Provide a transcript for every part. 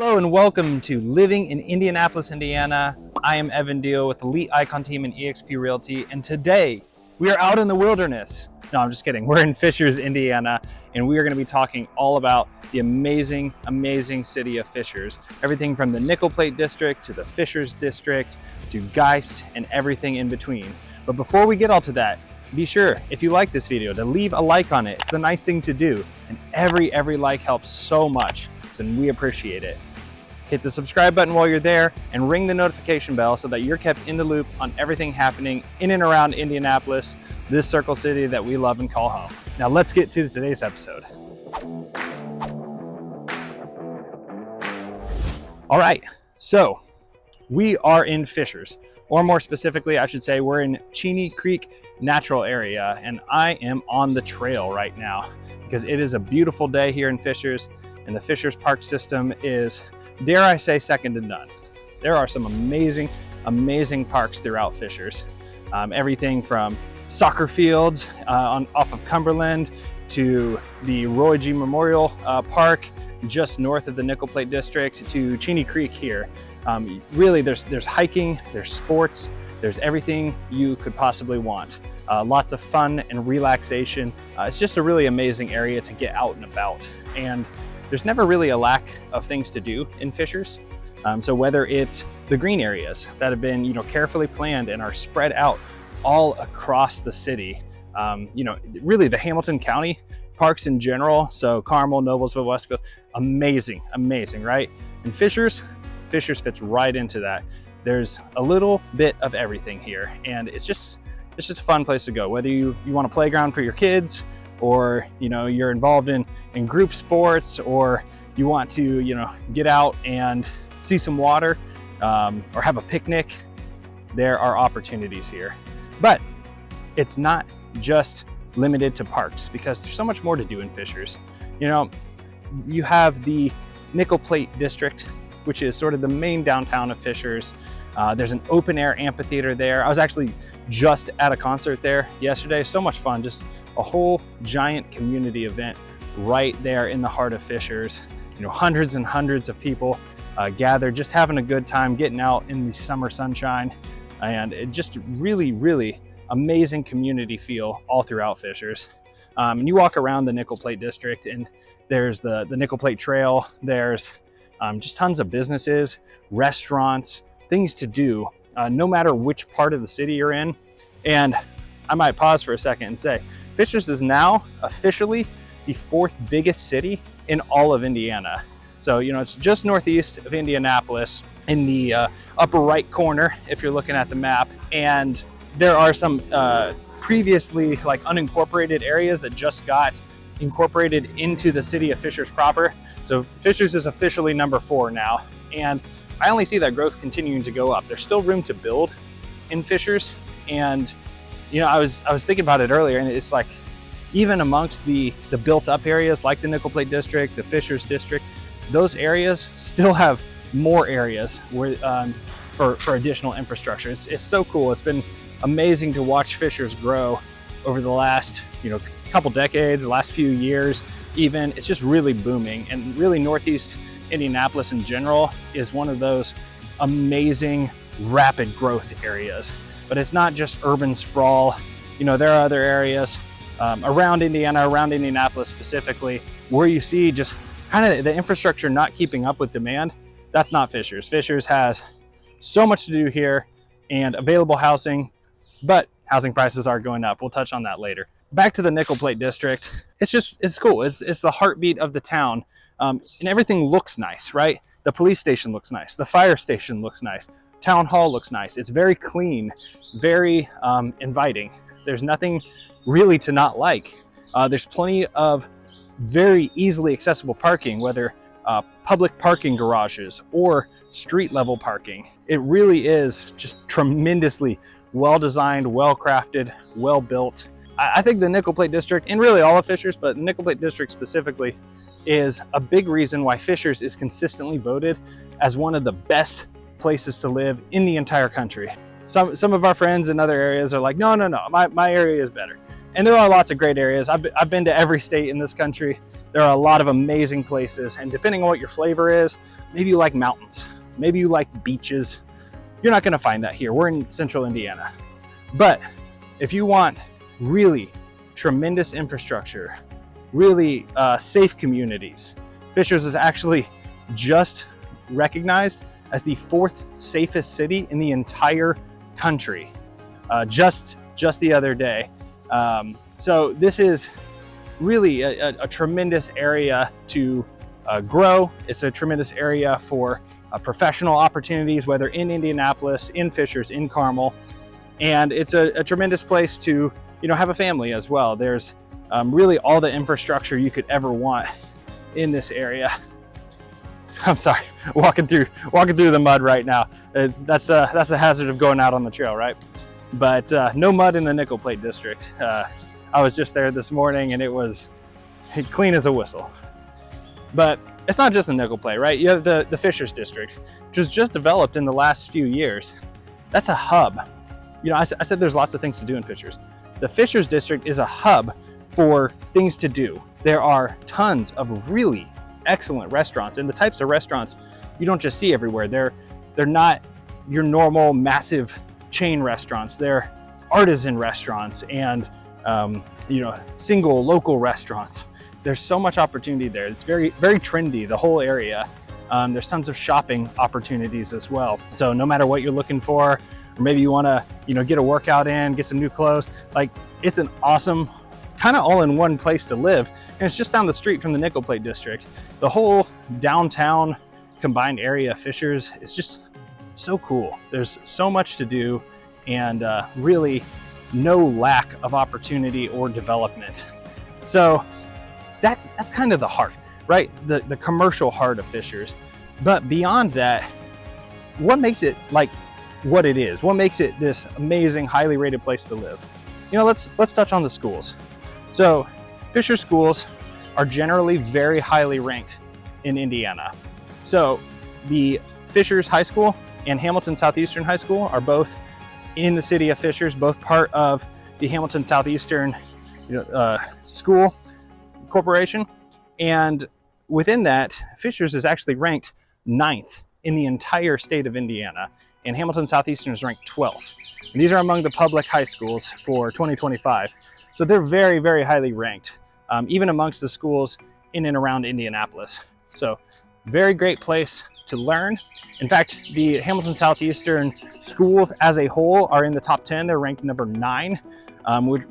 Hello and welcome to Living in Indianapolis, Indiana. I am Evan Deal with Elite Icon Team and eXp Realty, and today we are out in the wilderness. No, I'm just kidding. We're in Fishers, Indiana, and we are going to be talking all about the amazing, amazing city of Fishers. Everything from the Nickel Plate District to the Fishers District to Geist and everything in between. But before we get all to that, be sure, if you like this video, to leave a like on it. It's the nice thing to do, and every like helps so much, and we appreciate it. Hit the subscribe button while you're there and ring the notification bell so that you're kept in the loop on everything happening in and around Indianapolis, this Circle City that we love and call home. Now let's get to today's episode. All right, so we are in Fishers, or more specifically, I should say, we're in Cheney Creek Natural Area, and I am on the trail right now because it is a beautiful day here in Fishers, and the Fishers Park system is, dare I say, second to none. There are some amazing, amazing parks throughout Fishers. Everything from soccer fields off of Cumberland to the Roy G. Memorial Park just north of the Nickel Plate District to Cheney Creek here. Really, there's hiking, there's sports, there's everything you could possibly want. Lots of fun and relaxation. It's just a really amazing area to get out and about. And there's never really a lack of things to do in Fishers. So whether it's the green areas that have been, carefully planned and are spread out all across the city, really the Hamilton County parks in general. So Carmel, Noblesville, Westfield, amazing, right? And Fishers fits right into that. There's a little bit of everything here, and it's just a fun place to go. Whether you want a playground for your kids, or you're involved in group sports, or you want to get out and see some water, or have a picnic, there are opportunities here. But it's not just limited to parks, because there's so much more to do in Fishers. You have the Nickel Plate District, which is sort of the main downtown of Fishers. There's an open air amphitheater there. I was actually just at a concert there yesterday. So much fun, just a whole giant community event right there in the heart of Fishers. Hundreds and hundreds of people gathered, just having a good time, getting out in the summer sunshine, and it just really amazing community feel all throughout Fishers. And you walk around the Nickel Plate District, and there's the Nickel Plate Trail. There's just tons of businesses, restaurants, things to do, no matter which part of the city you're in. And I might pause for a second and say, Fishers is now officially the fourth biggest city in all of Indiana. So, it's just northeast of Indianapolis in the upper right corner, if you're looking at the map. And there are some previously unincorporated areas that just got incorporated into the city of Fishers proper. So Fishers is officially number 4 now. And I only see that growth continuing to go up. There's still room to build in Fishers. And I was thinking about it earlier, and it's like, even amongst the built up areas like the Nickel Plate District, the Fishers District, those areas still have more areas where for additional infrastructure. It's so cool. It's been amazing to watch Fishers grow over the last couple decades, the last few years even. It's just really booming, and really Northeast Indianapolis in general is one of those amazing rapid growth areas. But it's not just urban sprawl. There are other areas around Indiana, around Indianapolis specifically, where you see just kind of the infrastructure not keeping up with demand. That's not Fishers. Fishers has so much to do here and available housing, but housing prices are going up. We'll touch on that later. Back to the Nickel Plate District. It's cool. It's the heartbeat of the town, and everything looks nice, right? The police station looks nice. The fire station looks nice. Town hall looks nice. It's very clean, very inviting. There's nothing really to not like. There's plenty of very easily accessible parking, whether public parking garages or street level parking. It really is just tremendously well designed, well crafted, well built. I think the Nickel Plate District, and really all of Fishers, but the Nickel Plate District specifically, is a big reason why Fishers is consistently voted as one of the best places to live in the entire country. Some of our friends in other areas are like, no, my area is better. And there are lots of great areas. I've been to every state in this country. There are a lot of amazing places, and depending on what your flavor is, maybe you like mountains, maybe you like beaches. You're not gonna find that here. We're in central Indiana. But if you want really tremendous infrastructure, really safe communities, Fishers is actually just recognized as the 4th safest city in the entire country, just the other day. So this is really a tremendous area to grow. It's a tremendous area for professional opportunities, whether in Indianapolis, in Fishers, in Carmel. And it's a tremendous place to, have a family as well. There's really all the infrastructure you could ever want in this area. I'm sorry, walking through the mud right now. That's a hazard of going out on the trail, right? But no mud in the Nickel Plate district. I was just there this morning and it was clean as a whistle. But it's not just the Nickel Plate, right? You have the Fishers district, which was just developed in the last few years. That's a hub. I said there's lots of things to do in Fishers. The Fishers district is a hub for things to do. There are tons of really excellent restaurants, and the types of restaurants you don't just see everywhere. They're not your normal massive chain restaurants. They're artisan restaurants and single local restaurants. There's so much opportunity there. It's very, very trendy, the whole area. There's tons of shopping opportunities as well. So no matter what you're looking for, or maybe you want to get a workout in, get some new clothes, like it's an awesome kind of all-in-one place to live. And it's just down the street from the Nickel Plate district. The whole downtown combined area of Fishers is just so cool. There's so much to do and really no lack of opportunity or development. So that's kind of the heart, right? The commercial heart of Fishers. But beyond that, what makes it like what it is? What makes it this amazing, highly rated place to live? Let's touch on the schools. So Fishers schools are generally very highly ranked in Indiana. So the Fishers High School and Hamilton Southeastern High School are both in the city of Fishers, both part of the Hamilton Southeastern School Corporation. And within that, Fishers is actually ranked 9th in the entire state of Indiana, and Hamilton Southeastern is ranked 12th. And these are among the public high schools for 2025. So they're very, very highly ranked, even amongst the schools in and around Indianapolis. So very great place to learn. In fact, the Hamilton Southeastern schools as a whole are in the top 10. They're ranked number 9,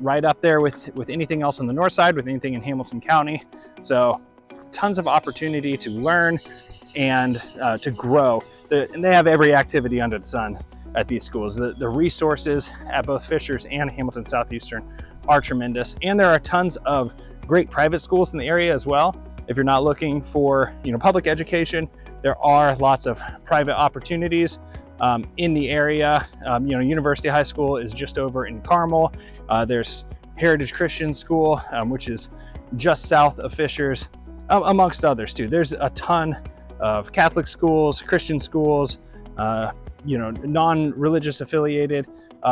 right up there with anything else on the north side, with anything in Hamilton County. So tons of opportunity to learn and to grow. And they have every activity under the sun at these schools. The resources at both Fishers and Hamilton Southeastern are tremendous. And there are tons of great private schools in the area as well. If you're not looking for public education, there are lots of private opportunities in the area. University High School is just over in Carmel. There's Heritage Christian School, which is just south of Fishers, amongst others too. There's a ton of Catholic schools, Christian schools, non-religious affiliated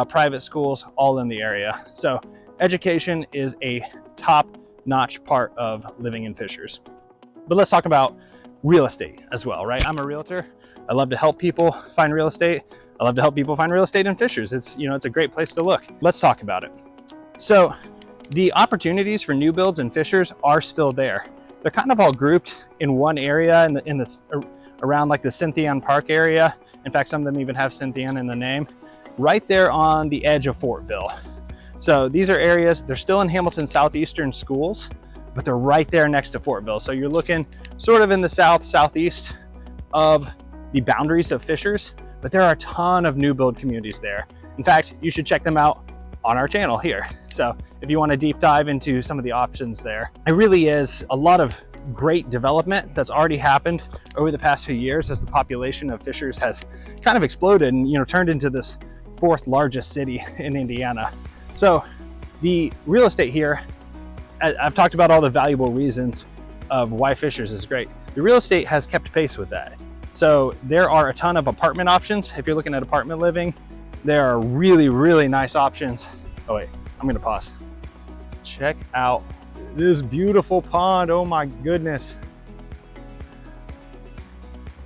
private schools, all in the area. So education is a top-notch part of living in Fishers. But let's talk about real estate as well, right? I'm a realtor. I love to help people find real estate. I love to help people find real estate in Fishers. It's a great place to look. Let's talk about it. So the opportunities for new builds in Fishers are still there. They're kind of all grouped in one area around like the Cynthian Park area. In fact, some of them even have Cynthian in the name, right there on the edge of Fortville. So these are areas, they're still in Hamilton Southeastern schools, but they're right there next to Fortville. So you're looking sort of in the southeast of the boundaries of Fishers, but there are a ton of new build communities there. In fact, you should check them out on our channel here. So if you want to deep dive into some of the options there, it really is a lot of great development that's already happened over the past few years as the population of Fishers has kind of exploded and turned into this 4th largest city in Indiana. So the real estate here, I've talked about all the valuable reasons of why Fishers is great. The real estate has kept pace with that. So there are a ton of apartment options. If you're looking at apartment living, there are really, really nice options. Oh wait, I'm gonna pause. check out this beautiful pond. Oh my goodness.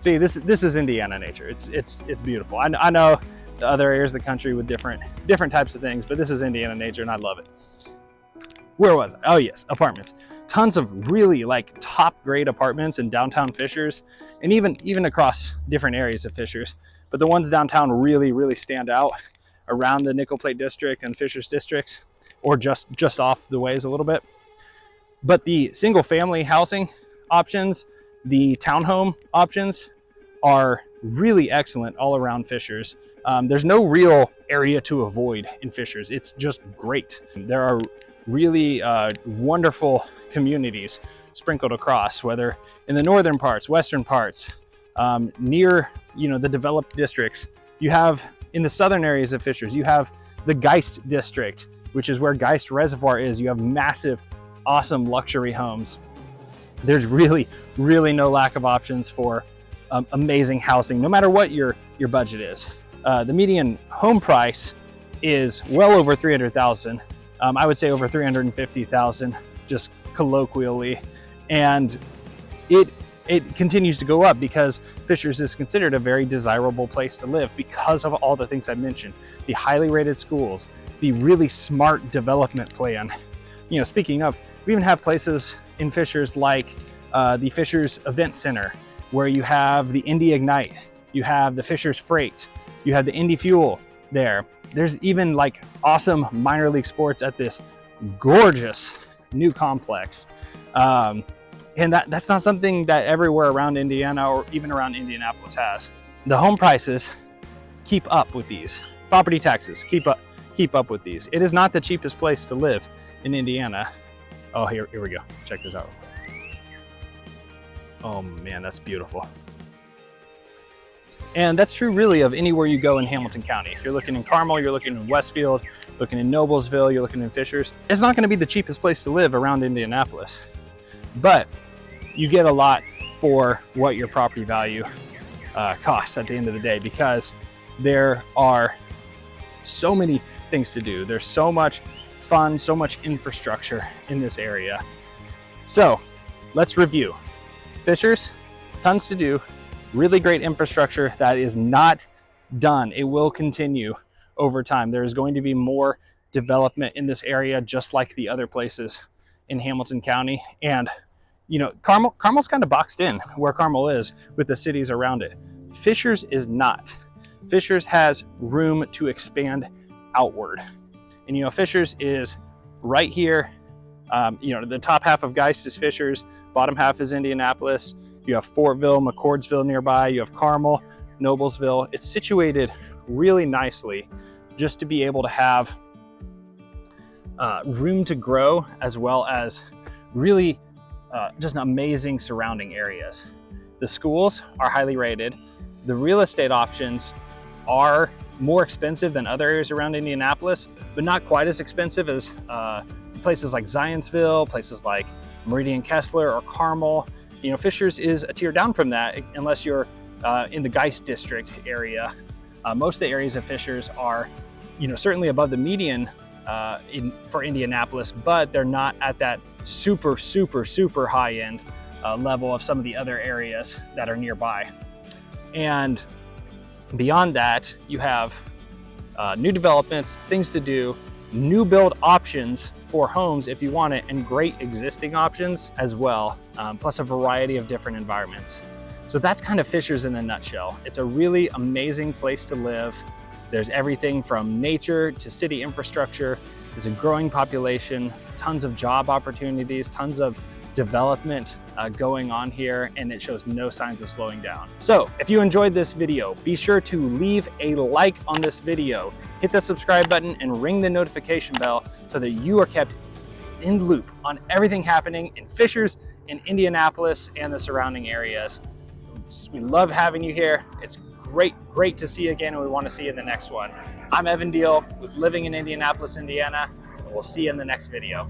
See, this is Indiana nature. It's beautiful. I know the other areas of the country with different types of things, but this is Indiana nature and I love it. Where was I? Oh yes, apartments. Tons of really like top grade apartments in downtown Fishers, and even across different areas of Fishers. But the ones downtown really stand out around the Nickel Plate district and Fishers districts, or just off the ways a little bit. But the single family housing options, the townhome options are really excellent all around Fishers. There's no real area to avoid in Fishers. It's just great. There are really wonderful communities sprinkled across, whether in the northern parts, western parts, near the developed districts. You have in the southern areas of Fishers, you have the Geist district, which is where Geist Reservoir is. You have massive, awesome luxury homes. There's really no lack of options for amazing housing, no matter what your budget is. The median home price is well over $300,000. I would say over $350,000, just colloquially, and it continues to go up because Fishers is considered a very desirable place to live because of all the things I mentioned: the highly rated schools, the really smart development plan. Speaking of, we even have places in Fishers like the Fishers Event Center, where you have the Indy Ignite, you have the Fishers Freight, you have the Indy Fuel there. There's even like awesome minor league sports at this gorgeous new complex. And that's not something that everywhere around Indiana or even around Indianapolis has. The home prices keep up with these. Property taxes keep up with these. It is not the cheapest place to live in Indiana. Oh, here we go. Check this out. Oh man, that's beautiful. And that's true really of anywhere you go in Hamilton County. If you're looking in Carmel, you're looking in Westfield, looking in Noblesville, you're looking in Fishers. It's not gonna be the cheapest place to live around Indianapolis, but you get a lot for what your property value costs at the end of the day, because there are so many things to do. There's so much fun, so much infrastructure in this area. So let's review. Fishers, tons to do. Really great infrastructure that is not done. It will continue over time. There is going to be more development in this area, just like the other places in Hamilton County. And Carmel's kind of boxed in where Carmel is with the cities around it. Fishers is not. Fishers has room to expand outward. And Fishers is right here. The top half of Geist is Fishers, bottom half is Indianapolis. You have Fortville, McCordsville nearby. You have Carmel, Noblesville. It's situated really nicely just to be able to have room to grow, as well as really just amazing surrounding areas. The schools are highly rated. The real estate options are more expensive than other areas around Indianapolis, but not quite as expensive as places like Zionsville, places like Meridian Kessler or Carmel. Fishers is a tier down from that, unless you're in the Geist district area. Most of the areas of Fishers are, certainly above the median for Indianapolis, but they're not at that super high end level of some of the other areas that are nearby. And beyond that, you have new developments, things to do, new build options for homes if you want it, and great existing options as well, plus a variety of different environments. So that's kind of Fishers in a nutshell. It's a really amazing place to live. There's everything from nature to city infrastructure. There's a growing population, tons of job opportunities, tons of development going on here, and it shows no signs of slowing down. So if you enjoyed this video, be sure to leave a like on this video, hit the subscribe button, and ring the notification bell so that you are kept in the loop on everything happening in Fishers, in Indianapolis, and the surrounding areas. We love having you here. It's great to see you again, and we want to see you in the next one. I'm Evan Deal with Living in Indianapolis, Indiana, and we'll see you in the next video.